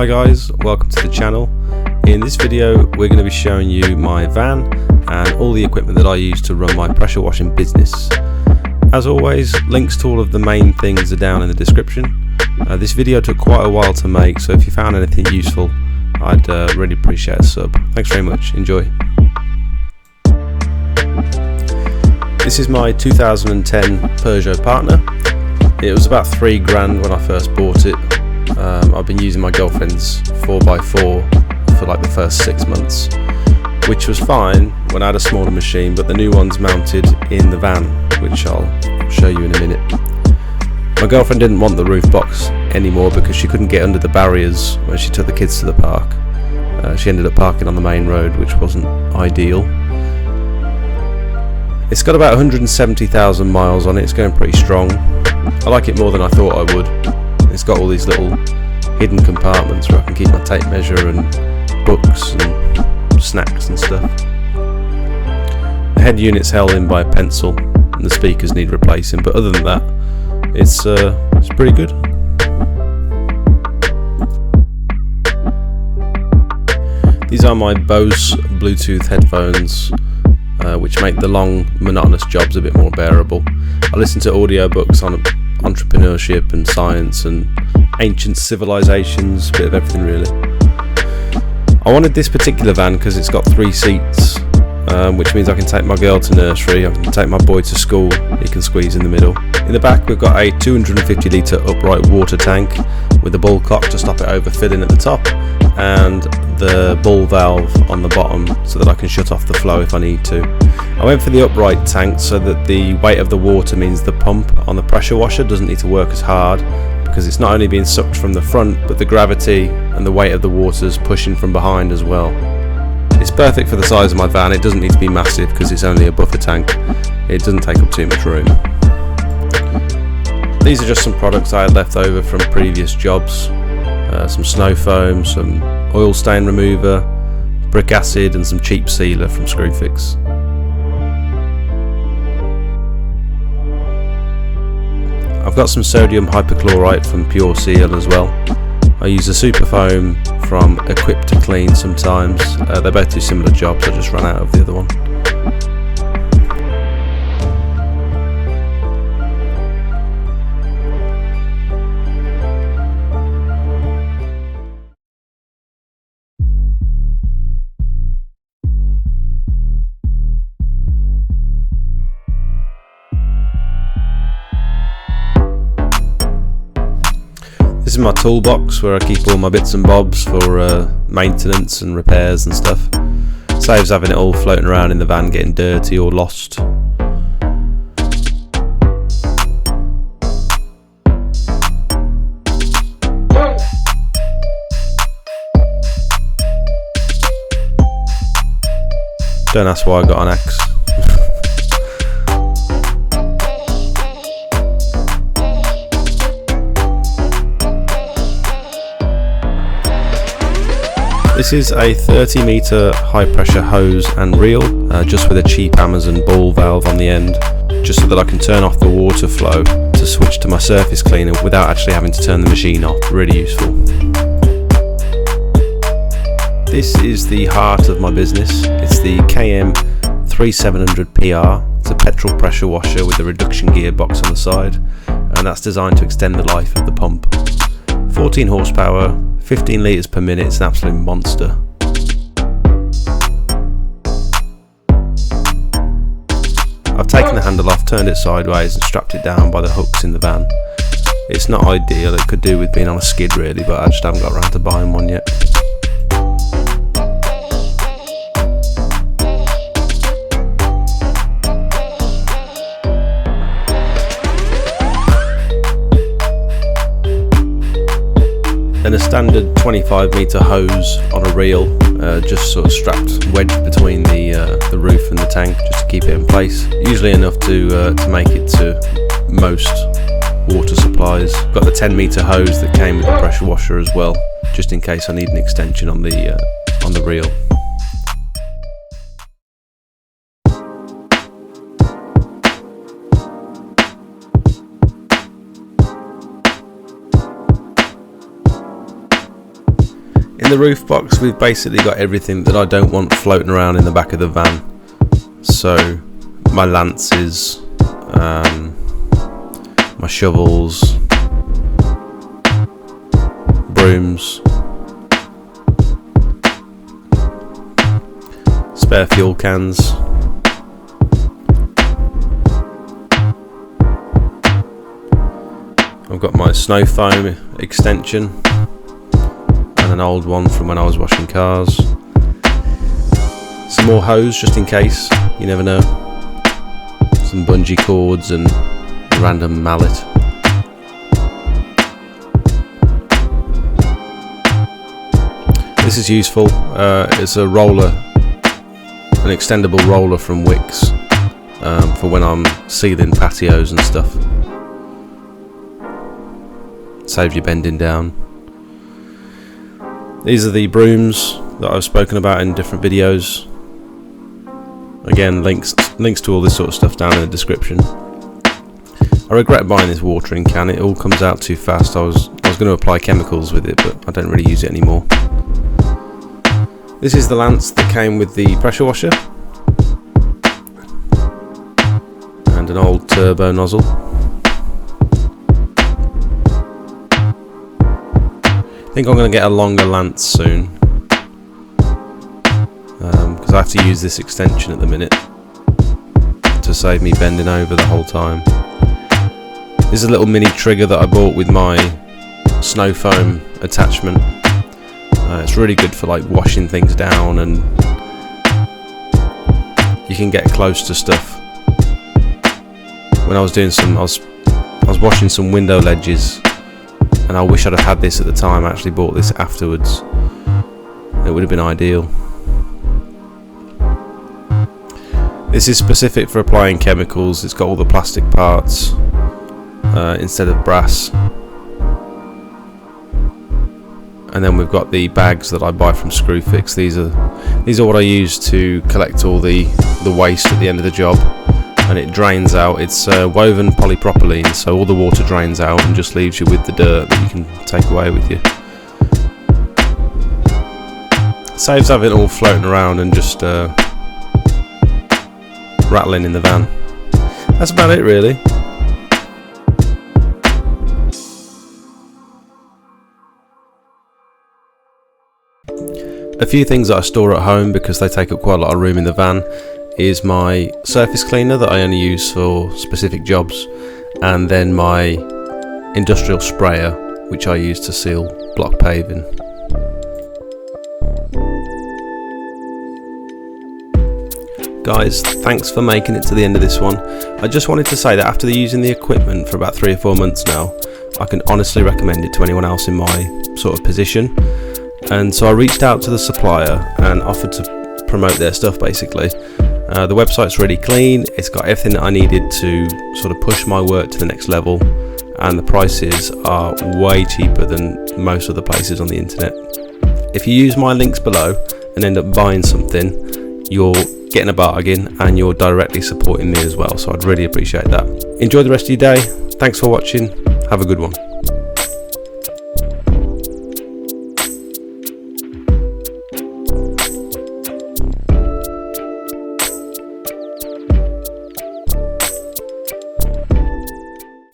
Hi guys, welcome to the channel. In this video we're going to be showing you my van and all the equipment that I use to run my pressure washing business. As always, links to all of the main things are down in the description. This video took quite a while to make, so if you found anything useful I'd really appreciate a sub. Thanks very much, enjoy. This is my 2010 Peugeot Partner. It was about £3,000 when I first bought it. I've been using my girlfriend's 4x4 for like the first 6 months, which was fine when I had a smaller machine, but the new one's mounted in the van, which I'll show you in a minute. My girlfriend didn't want the roof box anymore because she couldn't get under the barriers when she took the kids to the park. She ended up parking on the main road, which wasn't ideal. It's got about 170,000 miles on it. It's going pretty strong. I like it more than I thought I would. It's got all these little hidden compartments where I can keep my tape measure and books and snacks and stuff. The head unit's held in by a pencil and the speakers need replacing, but other than that it's pretty good. These are my Bose Bluetooth headphones, which make the long monotonous jobs a bit more bearable. I listen to audiobooks on entrepreneurship and science and ancient civilizations, a bit of everything really. I wanted this particular van because it's got 3 seats, which means I can take my girl to nursery, I can take my boy to school, he can squeeze in the middle. In the back we've got a 250 litre upright water tank with a bull cock to stop it overfilling at the top, and the bull valve on the bottom so that I can shut off the flow if I need to. I went for the upright tank so that the weight of the water means the pump on the pressure washer doesn't need to work as hard, because it's not only being sucked from the front, but the gravity and the weight of the water is pushing from behind as well. It's perfect for the size of my van. It doesn't need to be massive because it's only a buffer tank. It doesn't take up too much room. These are just some products I had left over from previous jobs. Some snow foam, some oil stain remover, brick acid and some cheap sealer from Screwfix. I've got some sodium hypochlorite from Pure Seal as well. I use a super foam from Equip to Clean sometimes. They both do similar jobs, I just ran out of the other one. This is my toolbox where I keep all my bits and bobs for maintenance and repairs and stuff. Saves having it all floating around in the van getting dirty or lost. Don't ask why I got an axe. This is a 30 metre high pressure hose and reel, just with a cheap Amazon ball valve on the end, just so that I can turn off the water flow to switch to my surface cleaner without actually having to turn the machine off. Really useful. This is the heart of my business. It's the KM 3700 PR. It's a petrol pressure washer with a reduction gearbox on the side, and that's designed to extend the life of the pump. 14 horsepower, 15 litres per minute, it's an absolute monster. I've taken the handle off, turned it sideways and strapped it down by the hooks in the van. It's not ideal, it could do with being on a skid really, but I just haven't got around to buying one yet. Then a standard 25 metre hose on a reel, just sort of strapped wedged between the roof and the tank just to keep it in place. Usually enough to make it to most water supplies. Got the 10 metre hose that came with the pressure washer as well, just in case I need an extension on the reel. the roof box we've basically got everything that I don't want floating around in the back of the van. So my lances, my shovels, brooms, spare fuel cans, I've got my snow foam extension and an old one from when I was washing cars. Some more hose just in case, you never know. Some bungee cords and a random mallet. This is useful. It's a roller, an extendable roller from Wix for when I'm sealing patios and stuff. Saves you bending down. These are the brooms that I've spoken about in different videos. Again, links to all this sort of stuff down in the description. I regret buying this watering can. It all comes out too fast. I was going to apply chemicals with it, but I don't really use it anymore. This is the lance that came with the pressure washer and an old turbo nozzle. I think I'm going to get a longer lance soon because I have to use this extension at the minute to save me bending over the whole time. This is a little mini trigger that I bought with my snow foam attachment. It's really good for like washing things down, and you can get close to stuff. When I was doing I was washing some window ledges, and I wish I'd have had this at the time. I actually bought this afterwards. It would have been ideal. This is specific for applying chemicals. It's got all the plastic parts instead of brass. And then we've got the bags that I buy from Screwfix. These are what I use to collect all the waste at the end of the job, and it drains out. It's woven polypropylene, so all the water drains out and just leaves you with the dirt that you can take away with you. Saves having it all floating around and just rattling in the van. That's about it really. A few things that I store at home because they take up quite a lot of room in the van is my surface cleaner that I only use for specific jobs, and then my industrial sprayer which I use to seal block paving. Guys, thanks for making it to the end of this one. I just wanted to say that after using the equipment for about 3 or 4 months now, I can honestly recommend it to anyone else in my sort of position. And so I reached out to the supplier and offered to promote their stuff basically. The website's really clean, it's got everything that I needed to sort of push my work to the next level, and the prices are way cheaper than most other places on the internet. If you use my links below and end up buying something, you're getting a bargain and you're directly supporting me as well, so I'd really appreciate that. Enjoy the rest of your day, thanks for watching, have a good one.